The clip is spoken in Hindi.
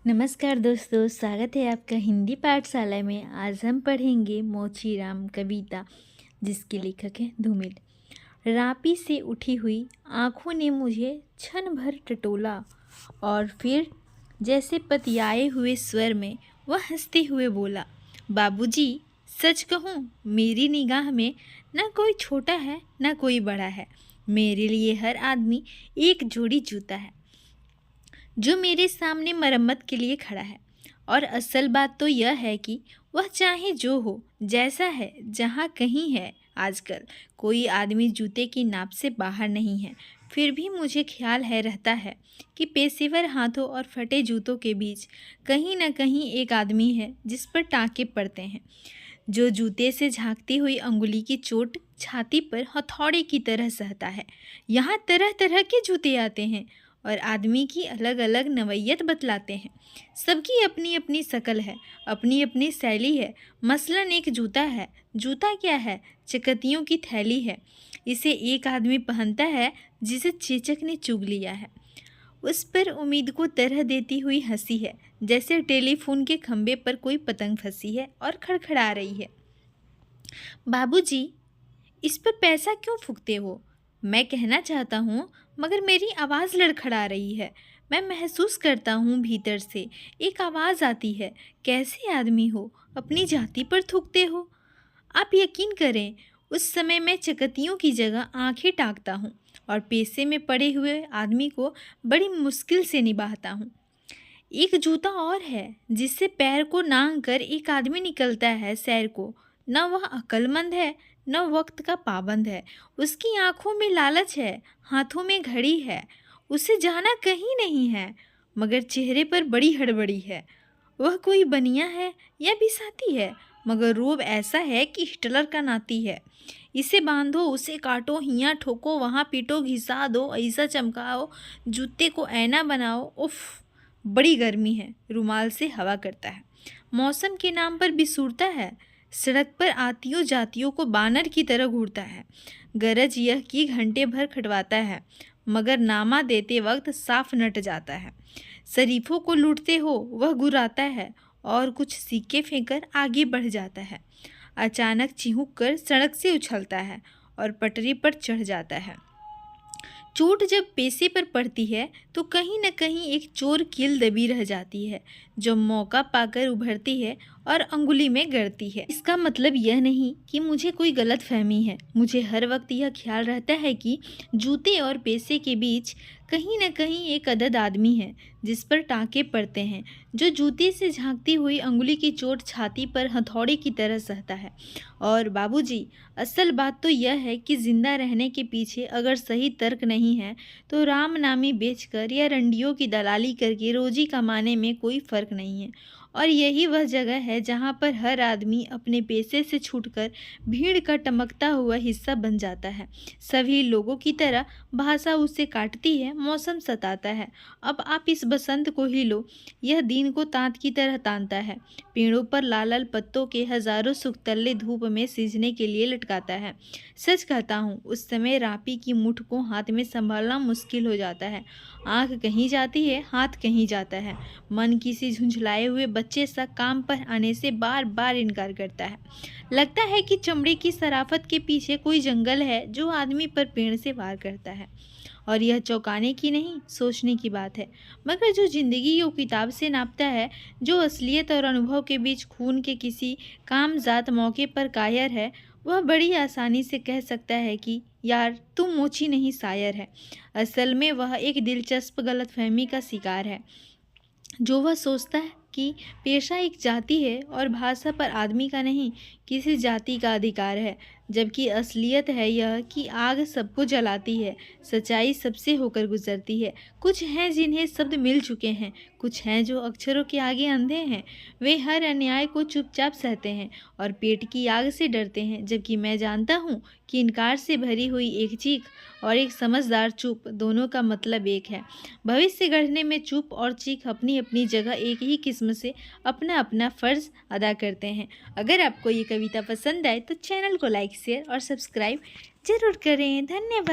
नमस्कार दोस्तों, स्वागत है आपका हिंदी पाठशाला में। आज हम पढ़ेंगे मोचीराम कविता, जिसके लेखक हैं धूमिल। रापी से उठी हुई आँखों ने मुझे क्षण भर टटोला और फिर जैसे पतियाए हुए स्वर में वह हंसते हुए बोला, बाबूजी, सच कहूँ मेरी निगाह में न कोई छोटा है न कोई बड़ा है। मेरे लिए हर आदमी एक जोड़ी जूता है जो मेरे सामने मरम्मत के लिए खड़ा है। और असल बात तो यह है कि वह चाहे जो हो, जैसा है, जहाँ कहीं है। आजकल कोई आदमी जूते की नाप से बाहर नहीं है। फिर भी मुझे ख्याल है रहता है कि पेशेवर हाथों और फटे जूतों के बीच कहीं न कहीं एक आदमी है जिस पर टाँके पड़ते हैं, जो जूते से झांकती हुई अंगुली की चोट छाती पर हथौड़े की तरह सहता है। यहाँ तरह तरह के जूते आते हैं और आदमी की अलग अलग नवैयत बतलाते हैं। सबकी अपनी अपनी शकल है, अपनी अपनी शैली है। मसलन एक जूता है। जूता क्या है? चकत्तियों की थैली है। इसे एक आदमी पहनता है जिसे चेचक ने चुग लिया है। उस पर उम्मीद को तरह देती हुई हंसी है, जैसे टेलीफोन के खंभे पर कोई पतंग फंसी है और खड़खड़ा रही है। बाबूजी, इस पर पैसा क्यों फूकते हो? मैं कहना चाहता हूँ, मगर मेरी आवाज़ लड़खड़ा रही है। मैं महसूस करता हूँ भीतर से एक आवाज़ आती है। कैसे आदमी हो, अपनी जाति पर थूकते हो? आप यकीन करें, उस समय मैं चकत्तियों की जगह आंखें ताकता हूँ और पेशे में पड़े हुए आदमी को बड़ी मुश्किल से निभाता हूँ। एक जूता और है जिससे पैर को नांग कर एक आदमी निकलता है सैर को। न वह अक्लमंद है, न वक्त का पाबंद है। उसकी आंखों में लालच है, हाथों में घड़ी है। उसे जाना कहीं नहीं है, मगर चेहरे पर बड़ी हड़बड़ी है। वह कोई बनिया है या बिसाती है, मगर रोब ऐसा है कि हिटलर का नाती है। इसे बांधो, उसे काटो, हियाँ ठोको, वहाँ पीटो, घिसा दो, ऐसा चमकाओ, जूते को ऐना बनाओ। उफ, बड़ी गर्मी है। रुमाल से हवा करता है, मौसम के नाम पर बिसूरता है। सड़क पर आतियों जातियों को बानर की तरह घूरता है। गरज यह कि घंटे भर खटवाता है, मगर नामा देते वक्त साफ नट जाता है। शरीफों को लूटते हो वह गुर्राता है और कुछ सिक्के फेंककर आगे बढ़ जाता है। अचानक चिहुक कर सड़क से उछलता है और पटरी पर चढ़ जाता है। चोट जब पेशे पर पड़ती है तो कहीं न कहीं एक चोर कील दबी रह जाती है, जो मौका पाकर उभरती है और अंगुली में गड़ती है। इसका मतलब यह नहीं कि मुझे कोई गलत फहमी है। मुझे हर वक्त यह ख्याल रहता है कि जूते और पेशे के बीच कहीं न कहीं एक अदद आदमी है जिस पर टाँके पड़ते हैं, जो जूते से झांकती हुई अंगुली की चोट छाती पर हथौड़े की तरह सहता है। और बाबूजी, असल बात तो यह है कि जिंदा रहने के पीछे अगर सही तर्क नहीं है तो राम नामी बेचकर या रंडियों की दलाली करके रोजी कमाने में कोई फ़र्क नहीं है। और यही वह जगह है जहाँ पर हर आदमी अपने पेशे से छूटकर भीड़ का टमकता हुआ हिस्सा बन जाता है। सभी लोगों की तरह भाषा उसे काटती है, मौसम सताता है। अब आप इस बसंत को ही लो, यह दिन को तांत की तरह तानता है, पेड़ों पर लाल लाल पत्तों के हजारों सुखतल्ले धूप में सींचने के लिए लटकाता है। सच कहता हूँ, उस समय रापी की मुठ को हाथ में संभालना मुश्किल हो जाता है। आँख कहीं जाती है, हाथ कहीं जाता है। मन किसी झुंझलाए हुए बच्चे सा काम पर आने से बार बार इनकार करता है। लगता है कि चमड़े की शराफत के पीछे कोई जंगल है जो आदमी पर पेड़ से वार करता है। और यह चौंकाने की नहीं, सोचने की बात है। मगर जो जिंदगी को किताब से नापता है, जो असलियत और अनुभव के बीच खून के किसी कामजात मौके पर कायर है, वह बड़ी आसानी से कह सकता है कि यार तू मोची नहीं शायर है। असल में वह एक दिलचस्प गलतफहमी का शिकार है। जो वह सोचता है कि पेशा एक जाति है और भाषा पर आदमी का नहीं, किसी जाति का अधिकार है, जबकि असलियत है यह कि आग सबको जलाती है, सच्चाई सबसे होकर गुजरती है। कुछ हैं जिन्हें शब्द मिल चुके हैं, कुछ हैं जो अक्षरों के आगे अंधे हैं। वे हर अन्याय को चुपचाप सहते हैं और पेट की आग से डरते हैं, जबकि मैं जानता हूँ कि इनकार से भरी हुई एक चीख और एक समझदार चुप, दोनों का मतलब एक है। भविष्य गढ़ने में चुप और चीख अपनी अपनी जगह एक ही किस्म से अपना अपना फ़र्ज अदा करते हैं। अगर आपको ये कविता पसंद आए तो चैनल को लाइक, शेयर और सब्सक्राइब ज़रूर करें। धन्यवाद।